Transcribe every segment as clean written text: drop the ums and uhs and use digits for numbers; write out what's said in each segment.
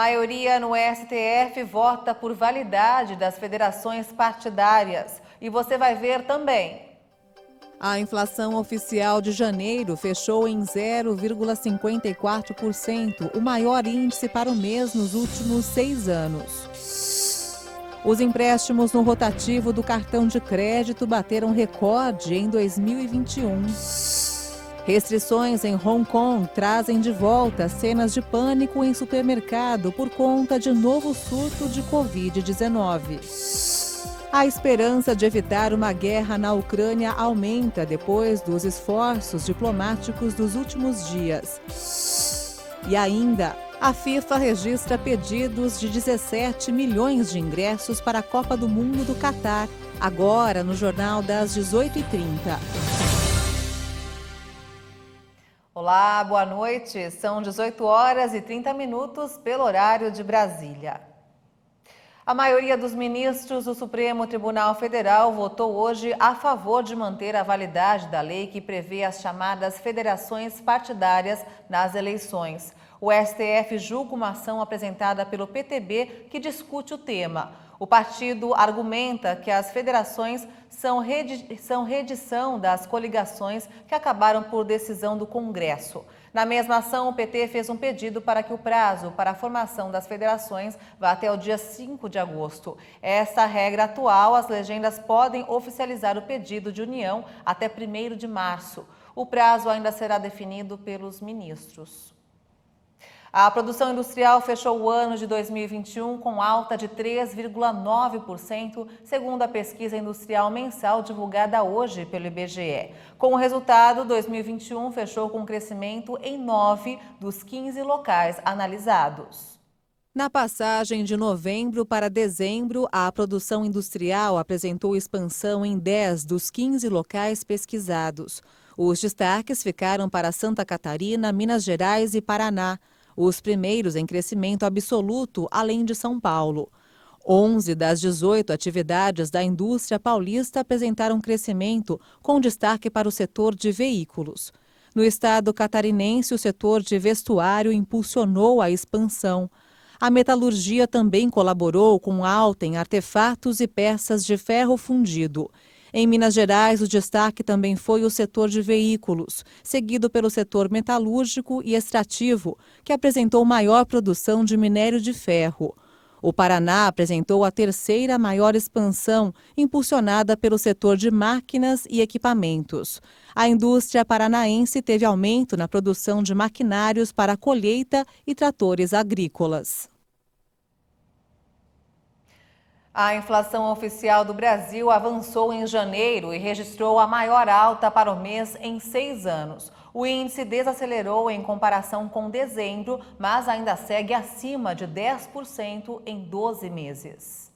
Maioria no STF vota por validade das federações partidárias. E você vai ver também. A inflação oficial de janeiro fechou em 0,54%, o maior índice para o mês nos últimos 6 anos. Os empréstimos no rotativo do cartão de crédito bateram recorde em 2021. Restrições em Hong Kong trazem de volta cenas de pânico em supermercado por conta de novo surto de Covid-19. A esperança de evitar uma guerra na Ucrânia aumenta depois dos esforços diplomáticos dos últimos dias. E ainda, a FIFA registra pedidos de 17 milhões de ingressos para a Copa do Mundo do Catar, agora no Jornal das 18h30. Olá, boa noite. São 18h30 pelo horário de Brasília. A maioria dos ministros do Supremo Tribunal Federal votou hoje a favor de manter a validade da lei que prevê as chamadas federações partidárias nas eleições. O STF julga uma ação apresentada pelo PTB que discute o tema. O partido argumenta que as federações são reedição das coligações que acabaram por decisão do Congresso. Na mesma ação, o PT fez um pedido para que o prazo para a formação das federações vá até o dia 5 de agosto. Essa regra atual, as legendas podem oficializar o pedido de união até 1º de março. O prazo ainda será definido pelos ministros. A produção industrial fechou o ano de 2021 com alta de 3,9%, segundo a pesquisa industrial mensal divulgada hoje pelo IBGE. Com o resultado, 2021 fechou com crescimento em 9 dos 15 locais analisados. Na passagem de novembro para dezembro, a produção industrial apresentou expansão em 10 dos 15 locais pesquisados. Os destaques ficaram para Santa Catarina, Minas Gerais e Paraná. Os primeiros em crescimento absoluto, além de São Paulo. 11 das 18 atividades da indústria paulista apresentaram crescimento, com destaque para o setor de veículos. No estado catarinense, o setor de vestuário impulsionou a expansão. A metalurgia também colaborou com alta em artefatos e peças de ferro fundido. Em Minas Gerais, o destaque também foi o setor de veículos, seguido pelo setor metalúrgico e extrativo, que apresentou maior produção de minério de ferro. O Paraná apresentou a terceira maior expansão, impulsionada pelo setor de máquinas e equipamentos. A indústria paranaense teve aumento na produção de maquinários para colheita e tratores agrícolas. A inflação oficial do Brasil avançou em janeiro e registrou a maior alta para o mês em 6 anos. O índice desacelerou em comparação com dezembro, mas ainda segue acima de 10% em 12 meses.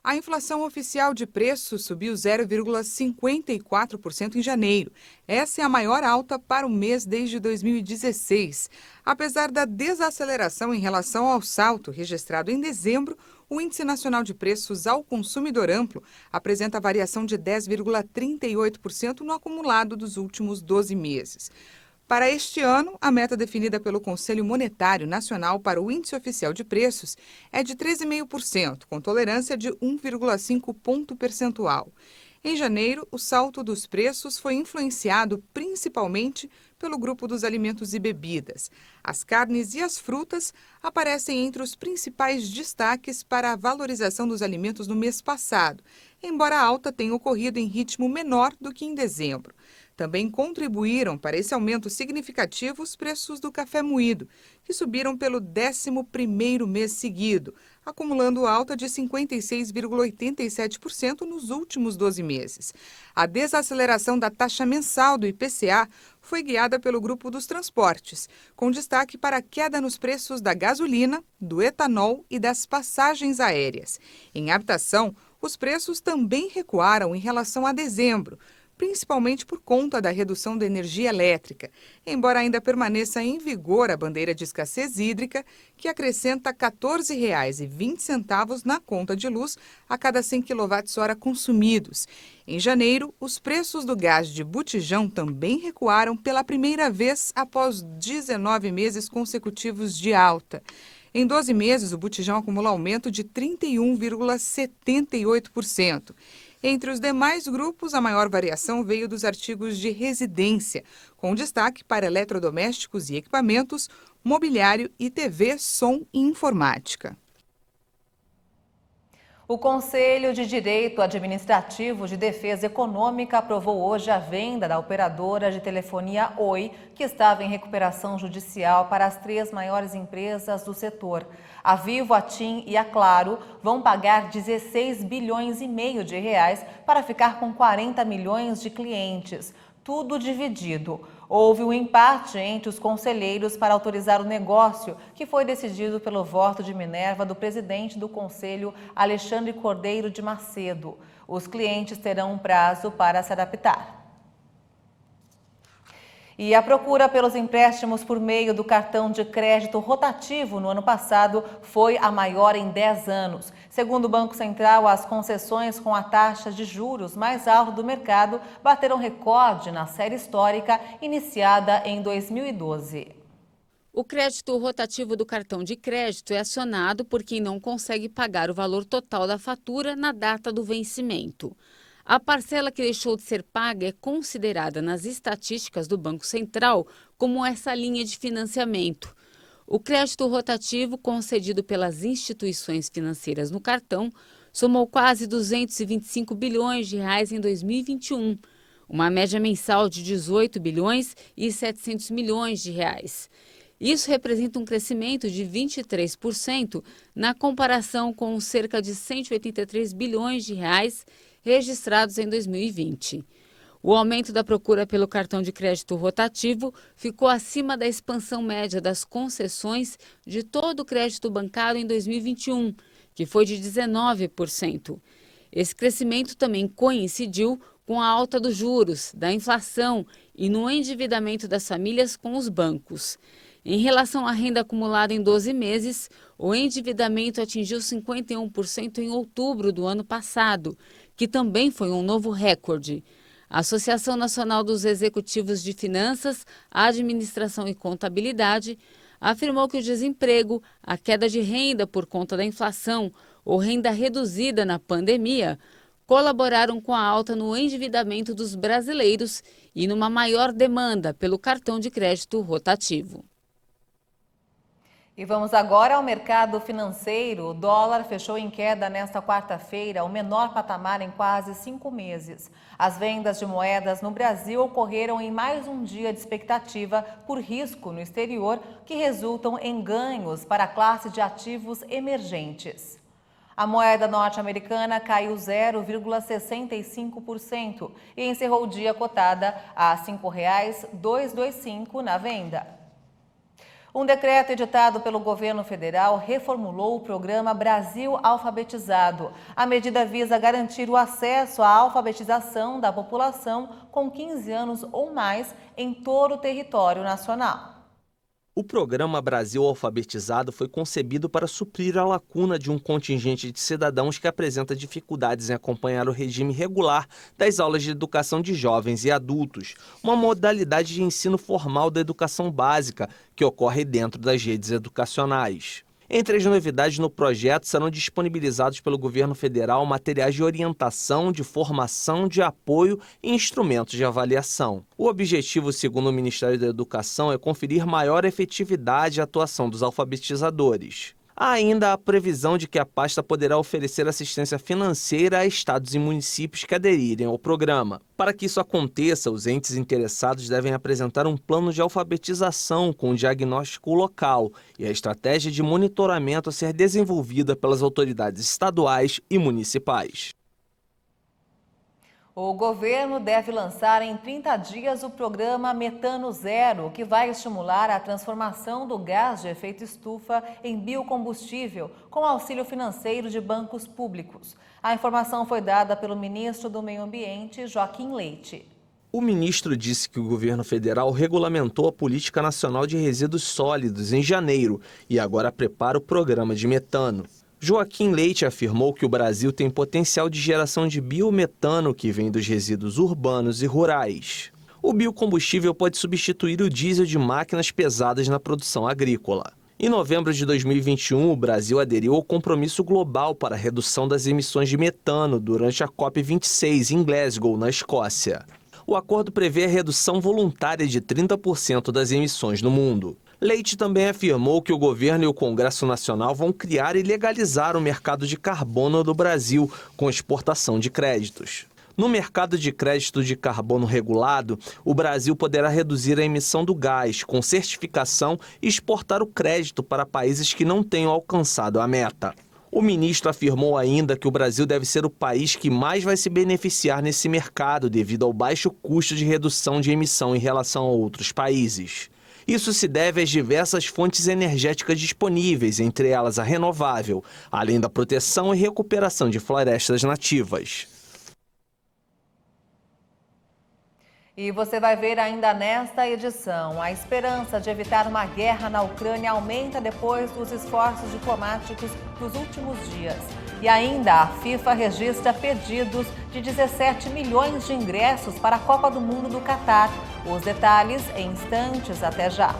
A inflação oficial de preços subiu 0,54% em janeiro. Essa é a maior alta para o mês desde 2016. Apesar da desaceleração em relação ao salto registrado em dezembro, o Índice Nacional de Preços ao Consumidor Amplo apresenta variação de 10,38% no acumulado dos últimos 12 meses. Para este ano, a meta definida pelo Conselho Monetário Nacional para o Índice Oficial de Preços é de 13,5%, com tolerância de 1,5 ponto percentual. Em janeiro, o salto dos preços foi influenciado principalmente pelo grupo dos alimentos e bebidas. As carnes e as frutas aparecem entre os principais destaques para a valorização dos alimentos no mês passado, embora a alta tenha ocorrido em ritmo menor do que em dezembro. Também contribuíram para esse aumento significativo os preços do café moído, que subiram pelo 11º mês seguido, acumulando alta de 56,87% nos últimos 12 meses. A desaceleração da taxa mensal do IPCA foi guiada pelo grupo dos transportes, com destaque para a queda nos preços da gasolina, do etanol e das passagens aéreas. Em habitação, os preços também recuaram em relação a dezembro, principalmente por conta da redução da energia elétrica, embora ainda permaneça em vigor a bandeira de escassez hídrica, que acrescenta R$ 14,20 na conta de luz a cada 100 kWh consumidos. Em janeiro, os preços do gás de botijão também recuaram pela primeira vez após 19 meses consecutivos de alta. Em 12 meses, o botijão acumula aumento de 31,78%. Entre os demais grupos, a maior variação veio dos artigos de residência, com destaque para eletrodomésticos e equipamentos, mobiliário e TV, som e informática. O Conselho de Direito Administrativo de Defesa Econômica aprovou hoje a venda da operadora de telefonia Oi, que estava em recuperação judicial, para as 3 maiores empresas do setor. A Vivo, a TIM e a Claro vão pagar 16 bilhões e meio de reais para ficar com 40 milhões de clientes. Tudo dividido. Houve um empate entre os conselheiros para autorizar o negócio, que foi decidido pelo voto de Minerva do presidente do Conselho, Alexandre Cordeiro de Macedo. Os clientes terão um prazo para se adaptar. E a procura pelos empréstimos por meio do cartão de crédito rotativo no ano passado foi a maior em 10 anos. Segundo o Banco Central, as concessões com a taxa de juros mais alta do mercado bateram recorde na série histórica iniciada em 2012. O crédito rotativo do cartão de crédito é acionado por quem não consegue pagar o valor total da fatura na data do vencimento. A parcela que deixou de ser paga é considerada nas estatísticas do Banco Central como essa linha de financiamento. O crédito rotativo concedido pelas instituições financeiras no cartão somou quase 225 bilhões de reais em 2021, uma média mensal de 18 bilhões e 700 milhões de reais. Isso representa um crescimento de 23% na comparação com os cerca de 183 bilhões de reais registrados em 2020. O aumento da procura pelo cartão de crédito rotativo ficou acima da expansão média das concessões de todo o crédito bancário em 2021, que foi de 19%. Esse crescimento também coincidiu com a alta dos juros, da inflação e no endividamento das famílias com os bancos. Em relação à renda acumulada em 12 meses, o endividamento atingiu 51% em outubro do ano passado, que também foi um novo recorde. A Associação Nacional dos Executivos de Finanças, Administração e Contabilidade afirmou que o desemprego, a queda de renda por conta da inflação ou renda reduzida na pandemia colaboraram com a alta no endividamento dos brasileiros e numa maior demanda pelo cartão de crédito rotativo. E vamos agora ao mercado financeiro. O dólar fechou em queda nesta quarta-feira, o menor patamar em quase 5 meses. As vendas de moedas no Brasil ocorreram em mais um dia de expectativa por risco no exterior, que resultam em ganhos para a classe de ativos emergentes. A moeda norte-americana caiu 0,65% e encerrou o dia cotada a R$ 5,225 na venda. Um decreto editado pelo governo federal reformulou o programa Brasil Alfabetizado. A medida visa garantir o acesso à alfabetização da população com 15 anos ou mais em todo o território nacional. O programa Brasil Alfabetizado foi concebido para suprir a lacuna de um contingente de cidadãos que apresenta dificuldades em acompanhar o regime regular das aulas de educação de jovens e adultos, uma modalidade de ensino formal da educação básica que ocorre dentro das redes educacionais. Entre as novidades no projeto, serão disponibilizados pelo governo federal materiais de orientação, de formação, de apoio e instrumentos de avaliação. O objetivo, segundo o Ministério da Educação, é conferir maior efetividade à atuação dos alfabetizadores. Há ainda a previsão de que a pasta poderá oferecer assistência financeira a estados e municípios que aderirem ao programa. Para que isso aconteça, os entes interessados devem apresentar um plano de alfabetização com diagnóstico local e a estratégia de monitoramento a ser desenvolvida pelas autoridades estaduais e municipais. O governo deve lançar em 30 dias o programa Metano Zero, que vai estimular a transformação do gás de efeito estufa em biocombustível, com auxílio financeiro de bancos públicos. A informação foi dada pelo ministro do Meio Ambiente, Joaquim Leite. O ministro disse que o governo federal regulamentou a Política Nacional de Resíduos Sólidos em janeiro e agora prepara o programa de metano. Joaquim Leite afirmou que o Brasil tem potencial de geração de biometano que vem dos resíduos urbanos e rurais. O biocombustível pode substituir o diesel de máquinas pesadas na produção agrícola. Em novembro de 2021, o Brasil aderiu ao compromisso global para a redução das emissões de metano durante a COP26 em Glasgow, na Escócia. O acordo prevê a redução voluntária de 30% das emissões no mundo. Leite também afirmou que o governo e o Congresso Nacional vão criar e legalizar o mercado de carbono do Brasil com exportação de créditos. No mercado de crédito de carbono regulado, o Brasil poderá reduzir a emissão do gás com certificação e exportar o crédito para países que não tenham alcançado a meta. O ministro afirmou ainda que o Brasil deve ser o país que mais vai se beneficiar nesse mercado devido ao baixo custo de redução de emissão em relação a outros países. Isso se deve às diversas fontes energéticas disponíveis, entre elas a renovável, além da proteção e recuperação de florestas nativas. E você vai ver ainda nesta edição, a esperança de evitar uma guerra na Ucrânia aumenta depois dos esforços diplomáticos dos últimos dias. E ainda a FIFA registra pedidos de 17 milhões de ingressos para a Copa do Mundo do Catar. Os detalhes em instantes, até já.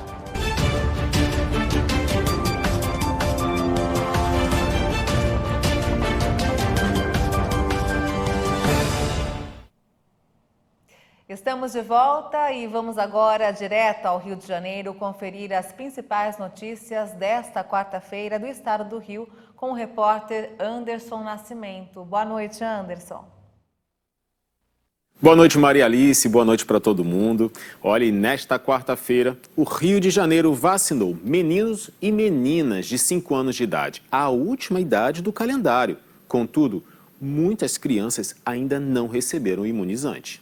Estamos de volta e vamos agora direto ao Rio de Janeiro conferir as principais notícias desta quarta-feira do estado do Rio com o repórter Anderson Nascimento. Boa noite, Anderson. Boa noite, Maria Alice. Boa noite para todo mundo. Olha, nesta quarta-feira, o Rio de Janeiro vacinou meninos e meninas de 5 anos de idade, a última idade do calendário. Contudo, muitas crianças ainda não receberam o imunizante.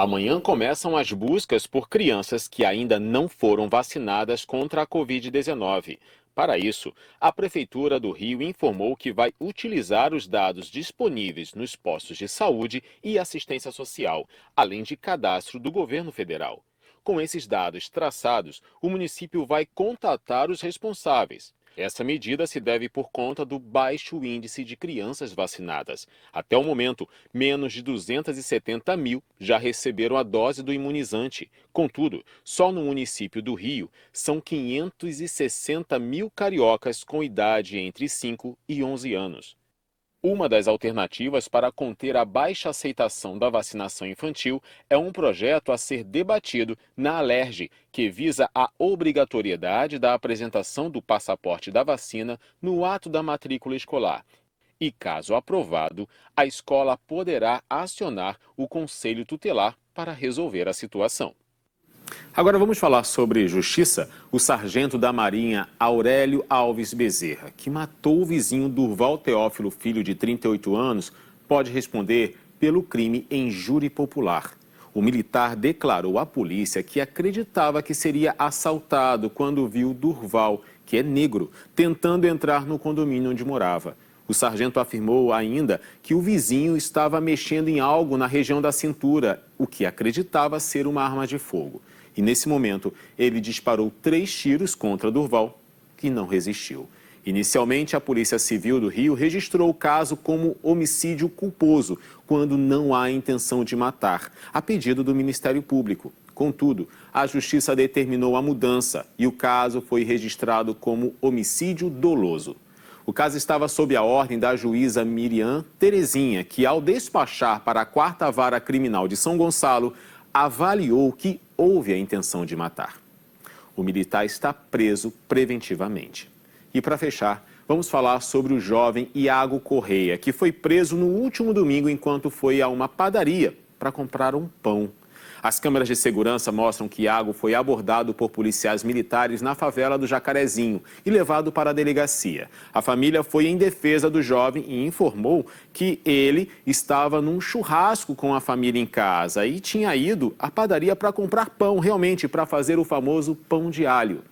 Amanhã começam as buscas por crianças que ainda não foram vacinadas contra a Covid-19. Para isso, a Prefeitura do Rio informou que vai utilizar os dados disponíveis nos postos de saúde e assistência social, além de cadastro do governo federal. Com esses dados traçados, o município vai contatar os responsáveis. Essa medida se deve por conta do baixo índice de crianças vacinadas. Até o momento, menos de 270 mil já receberam a dose do imunizante. Contudo, só no município do Rio, são 560 mil cariocas com idade entre 5 e 11 anos. Uma das alternativas para conter a baixa aceitação da vacinação infantil é um projeto a ser debatido na Alerj, que visa a obrigatoriedade da apresentação do passaporte da vacina no ato da matrícula escolar. E, caso aprovado, a escola poderá acionar o Conselho Tutelar para resolver a situação. Agora vamos falar sobre justiça. O sargento da Marinha, Aurélio Alves Bezerra, que matou o vizinho Durval Teófilo, filho de 38 anos, pode responder pelo crime em júri popular. O militar declarou à polícia que acreditava que seria assaltado quando viu Durval, que é negro, tentando entrar no condomínio onde morava. O sargento afirmou ainda que o vizinho estava mexendo em algo na região da cintura, o que acreditava ser uma arma de fogo. E nesse momento, ele disparou 3 tiros contra Durval, que não resistiu. Inicialmente, a Polícia Civil do Rio registrou o caso como homicídio culposo, quando não há intenção de matar, a pedido do Ministério Público. Contudo, a Justiça determinou a mudança e o caso foi registrado como homicídio doloso. O caso estava sob a ordem da juíza Miriam Terezinha, que, ao despachar para a 4ª Vara Criminal de São Gonçalo, avaliou que houve a intenção de matar. O militar está preso preventivamente. E para fechar, vamos falar sobre o jovem Iago Correia, que foi preso no último domingo enquanto foi a uma padaria para comprar um pão. As câmeras de segurança mostram que Iago foi abordado por policiais militares na favela do Jacarezinho e levado para a delegacia. A família foi em defesa do jovem e informou que ele estava num churrasco com a família em casa e tinha ido à padaria para comprar pão, realmente para fazer o famoso pão de alho.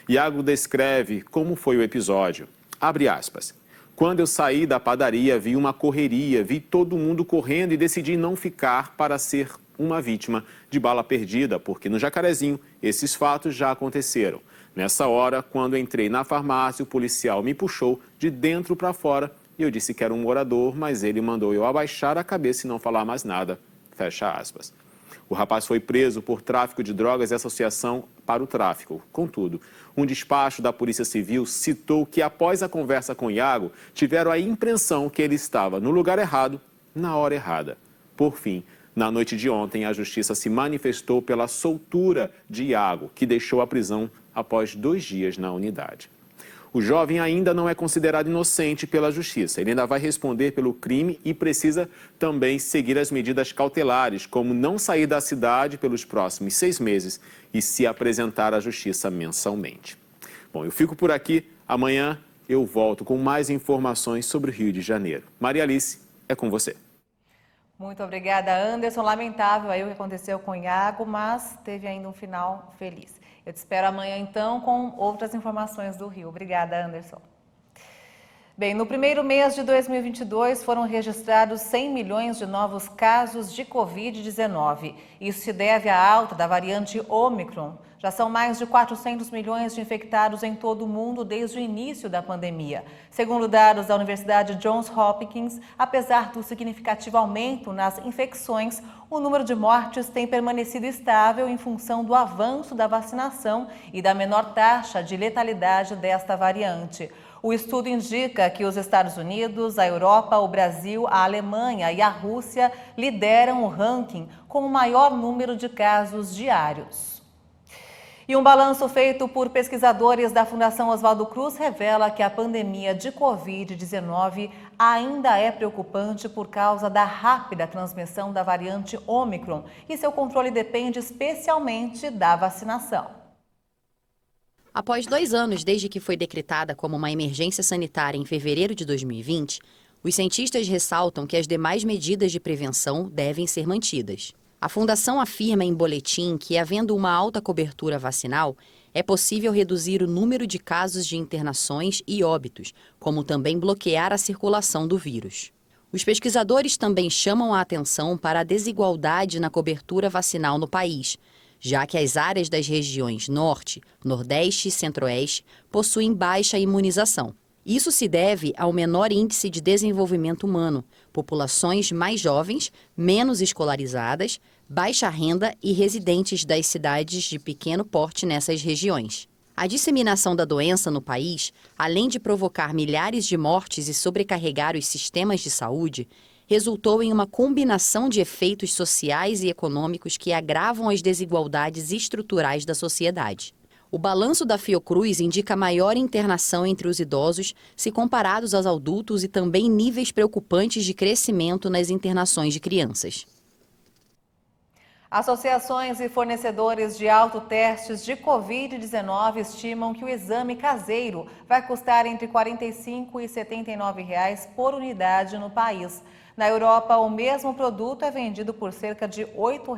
Iago descreve como foi o episódio. Abre aspas. Quando eu saí da padaria, vi uma correria, vi todo mundo correndo e decidi não ficar para ser uma vítima de bala perdida, porque no Jacarezinho esses fatos já aconteceram. Nessa hora, quando entrei na farmácia, o policial me puxou de dentro para fora e eu disse que era um morador, mas ele mandou eu abaixar a cabeça e não falar mais nada. Fecha aspas. O rapaz foi preso por tráfico de drogas e associação para o tráfico. Contudo, um despacho da Polícia Civil citou que após a conversa com Iago, tiveram a impressão que ele estava no lugar errado, na hora errada. Por fim, na noite de ontem, a Justiça se manifestou pela soltura de Iago, que deixou a prisão após 2 dias na unidade. O jovem ainda não é considerado inocente pela Justiça. Ele ainda vai responder pelo crime e precisa também seguir as medidas cautelares, como não sair da cidade pelos próximos 6 meses e se apresentar à Justiça mensalmente. Bom, eu fico por aqui. Amanhã eu volto com mais informações sobre o Rio de Janeiro. Maria Alice, é com você. Muito obrigada, Anderson. Lamentável aí o que aconteceu com o Iago, mas teve ainda um final feliz. Eu te espero amanhã, então, com outras informações do Rio. Obrigada, Anderson. Bem, no primeiro mês de 2022 foram registrados 100 milhões de novos casos de Covid-19. Isso se deve à alta da variante Ômicron. Já são mais de 400 milhões de infectados em todo o mundo desde o início da pandemia. Segundo dados da Universidade Johns Hopkins, apesar do significativo aumento nas infecções, o número de mortes tem permanecido estável em função do avanço da vacinação e da menor taxa de letalidade desta variante. O estudo indica que os Estados Unidos, a Europa, o Brasil, a Alemanha e a Rússia lideram o ranking com o maior número de casos diários. E um balanço feito por pesquisadores da Fundação Oswaldo Cruz revela que a pandemia de Covid-19 ainda é preocupante por causa da rápida transmissão da variante Ômicron e seu controle depende especialmente da vacinação. Após 2 anos desde que foi decretada como uma emergência sanitária em fevereiro de 2020, os cientistas ressaltam que as demais medidas de prevenção devem ser mantidas. A Fundação afirma em boletim que, havendo uma alta cobertura vacinal, é possível reduzir o número de casos de internações e óbitos, como também bloquear a circulação do vírus. Os pesquisadores também chamam a atenção para a desigualdade na cobertura vacinal no país, já que as áreas das regiões Norte, Nordeste e Centro-Oeste possuem baixa imunização. Isso se deve ao menor índice de desenvolvimento humano, populações mais jovens, menos escolarizadas, baixa renda e residentes das cidades de pequeno porte nessas regiões. A disseminação da doença no país, além de provocar milhares de mortes e sobrecarregar os sistemas de saúde, resultou em uma combinação de efeitos sociais e econômicos que agravam as desigualdades estruturais da sociedade. O balanço da Fiocruz indica maior internação entre os idosos se comparados aos adultos e também níveis preocupantes de crescimento nas internações de crianças. Associações e fornecedores de autotestes de Covid-19 estimam que o exame caseiro vai custar entre R$ 45 e R$ 79 por unidade no país. Na Europa, o mesmo produto é vendido por cerca de R$ 8,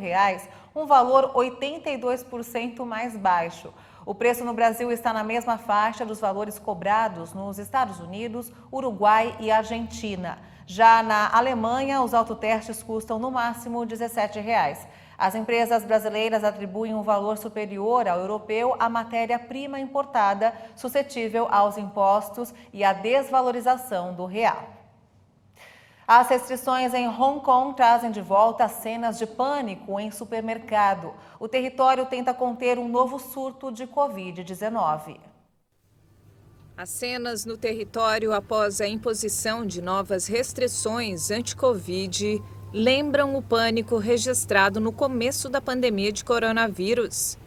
um valor 82% mais baixo. O preço no Brasil está na mesma faixa dos valores cobrados nos Estados Unidos, Uruguai e Argentina. Já na Alemanha, os autotestes custam no máximo R$ 17. As empresas brasileiras atribuem um valor superior ao europeu à matéria-prima importada, suscetível aos impostos e à desvalorização do real. As restrições em Hong Kong trazem de volta cenas de pânico em supermercado. O território tenta conter um novo surto de Covid-19. As cenas no território após a imposição de novas restrições anti-Covid lembram o pânico registrado no começo da pandemia de coronavírus.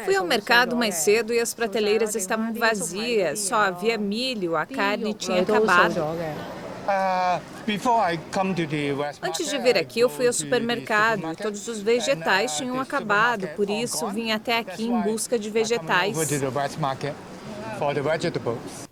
Fui ao mercado mais cedo e as prateleiras estavam vazias, só havia milho, a carne tinha acabado. Antes de vir aqui, eu fui ao supermercado e todos os vegetais tinham acabado, por isso vim até aqui em busca de vegetais.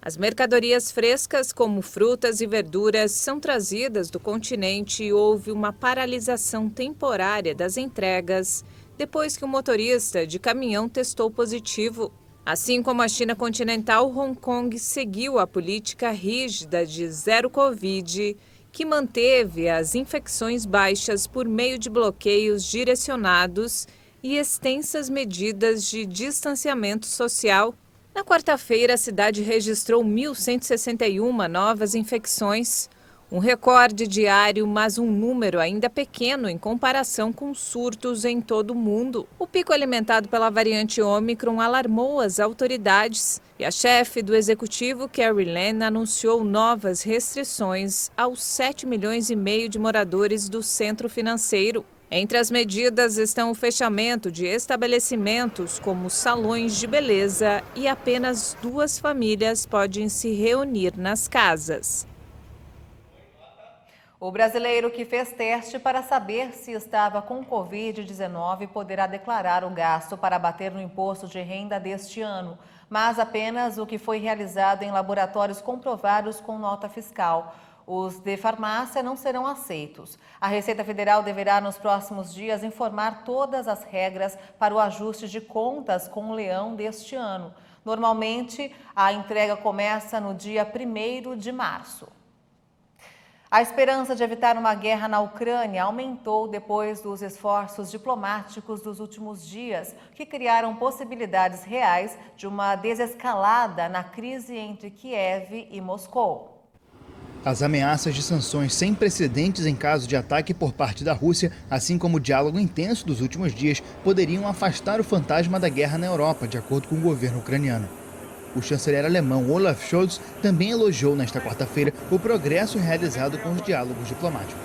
As mercadorias frescas, como frutas e verduras, são trazidas do continente e houve uma paralisação temporária das entregas depois que o motorista de caminhão testou positivo. Assim como a China continental, Hong Kong seguiu a política rígida de zero Covid, que manteve as infecções baixas por meio de bloqueios direcionados e extensas medidas de distanciamento social. Na quarta-feira, a cidade registrou 1.161 novas infecções. Um recorde diário, mas um número ainda pequeno em comparação com surtos em todo o mundo. O pico alimentado pela variante Ômicron alarmou as autoridades e a chefe do executivo, Carrie Lam, anunciou novas restrições aos 7,5 milhões de moradores do centro financeiro. Entre as medidas estão o fechamento de estabelecimentos como salões de beleza e apenas 2 famílias podem se reunir nas casas. O brasileiro que fez teste para saber se estava com Covid-19 poderá declarar o gasto para abater no imposto de renda deste ano, mas apenas o que foi realizado em laboratórios comprovados com nota fiscal. Os de farmácia não serão aceitos. A Receita Federal deverá, nos próximos dias, informar todas as regras para o ajuste de contas com o leão deste ano. Normalmente, a entrega começa no dia 1º de março. A esperança de evitar uma guerra na Ucrânia aumentou depois dos esforços diplomáticos dos últimos dias, que criaram possibilidades reais de uma desescalada na crise entre Kiev e Moscou. As ameaças de sanções sem precedentes em caso de ataque por parte da Rússia, assim como o diálogo intenso dos últimos dias, poderiam afastar o fantasma da guerra na Europa, de acordo com o governo ucraniano. O chanceler alemão Olaf Scholz também elogiou nesta quarta-feira o progresso realizado com os diálogos diplomáticos.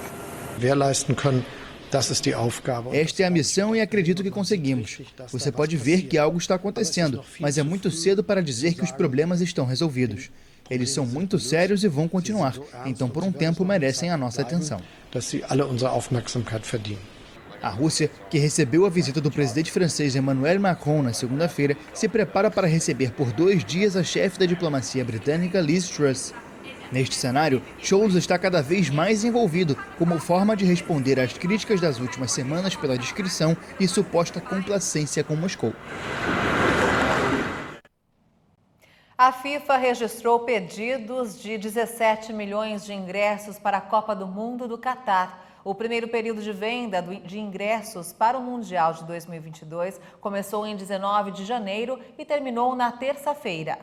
Esta é a missão e acredito que conseguimos. Você pode ver que algo está acontecendo, mas é muito cedo para dizer que os problemas estão resolvidos. Eles são muito sérios e vão continuar, então por um tempo merecem a nossa atenção. A Rússia, que recebeu a visita do presidente francês Emmanuel Macron na segunda-feira, se prepara para receber por 2 dias a chefe da diplomacia britânica Liz Truss. Neste cenário, Scholz está cada vez mais envolvido como forma de responder às críticas das últimas semanas pela discrição e suposta complacência com Moscou. A FIFA registrou pedidos de 17 milhões de ingressos para a Copa do Mundo do Catar. O primeiro período de venda de ingressos para o Mundial de 2022 começou em 19 de janeiro e terminou na terça-feira.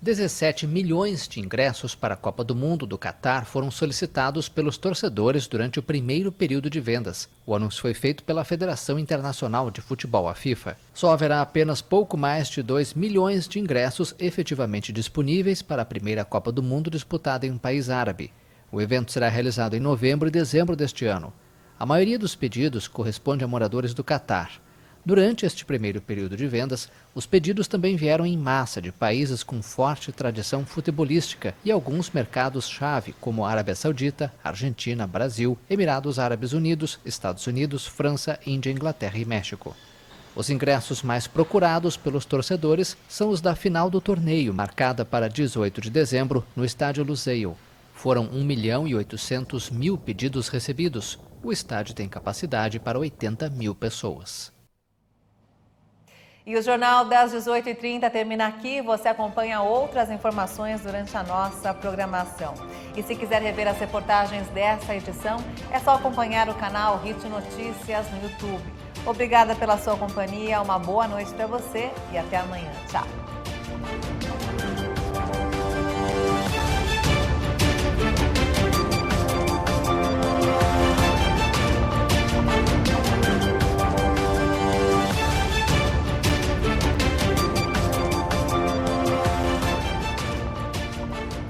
17 milhões de ingressos para a Copa do Mundo do Catar foram solicitados pelos torcedores durante o primeiro período de vendas. O anúncio foi feito pela Federação Internacional de Futebol, a FIFA. Só haverá apenas pouco mais de 2 milhões de ingressos efetivamente disponíveis para a primeira Copa do Mundo disputada em um país árabe. O evento será realizado em novembro e dezembro deste ano. A maioria dos pedidos corresponde a moradores do Catar. Durante este primeiro período de vendas, os pedidos também vieram em massa de países com forte tradição futebolística e alguns mercados-chave, como Arábia Saudita, Argentina, Brasil, Emirados Árabes Unidos, Estados Unidos, França, Índia, Inglaterra e México. Os ingressos mais procurados pelos torcedores são os da final do torneio, marcada para 18 de dezembro, no estádio Lusail. Foram 1.800.000 pedidos recebidos. O estádio tem capacidade para 80 mil pessoas. E o Jornal das 18h30 termina aqui. Você acompanha outras informações durante a nossa programação. E se quiser rever as reportagens dessa edição, é só acompanhar o canal Hit Notícias no YouTube. Obrigada pela sua companhia, uma boa noite para você e até amanhã. Tchau!